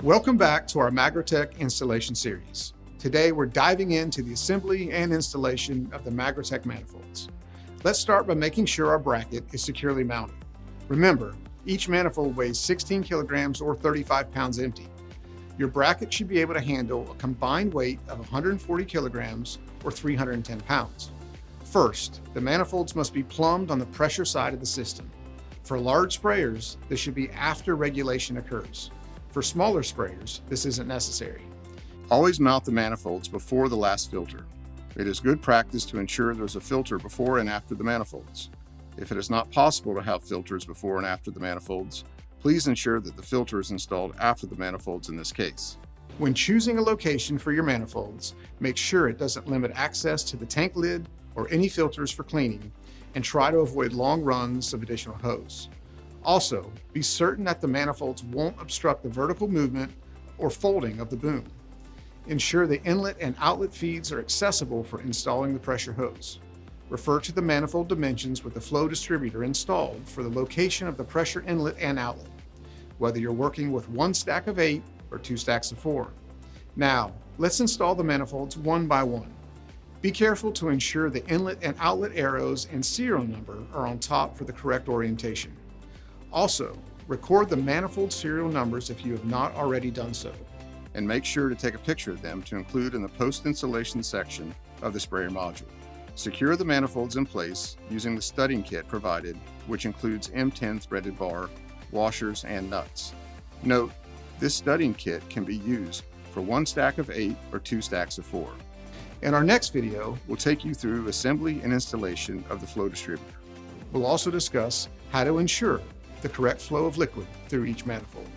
Welcome back to our Magritech installation series. Today we're diving into the assembly and installation of the Magritech manifolds. Let's start by making sure our bracket is securely mounted. Remember, each manifold weighs 16 kilograms or 35 pounds empty. Your bracket should be able to handle a combined weight of 140 kilograms or 310 pounds. First, the manifolds must be plumbed on the pressure side of the system. For large sprayers, this should be after regulation occurs. For smaller sprayers, this isn't necessary. Always mount the manifolds before the last filter. It is good practice to ensure there's a filter before and after the manifolds. If it is not possible to have filters before and after the manifolds, please ensure that the filter is installed after the manifolds in this case. When choosing a location for your manifolds, make sure it doesn't limit access to the tank lid or any filters for cleaning, and try to avoid long runs of additional hose. Also, be certain that the manifolds won't obstruct the vertical movement or folding of the boom. Ensure the inlet and outlet feeds are accessible for installing the pressure hose. Refer to the manifold dimensions with the flow distributor installed for the location of the pressure inlet and outlet, whether you're working with one stack of 8 or 2 stacks of 4. Now, let's install the manifolds one by one. Be careful to ensure the inlet and outlet arrows and serial number are on top for the correct orientation. Also, record the manifold serial numbers if you have not already done so. And make sure to take a picture of them to include in the post-installation section of the sprayer module. Secure the manifolds in place using the studding kit provided, which includes M10 threaded bar, washers, and nuts. Note, this studding kit can be used for 1 stack of 8 or 2 stacks of 4. In our next video, We'll take you through assembly and installation of the flow distributor. we'll also discuss how to ensure the correct flow of liquid through each manifold.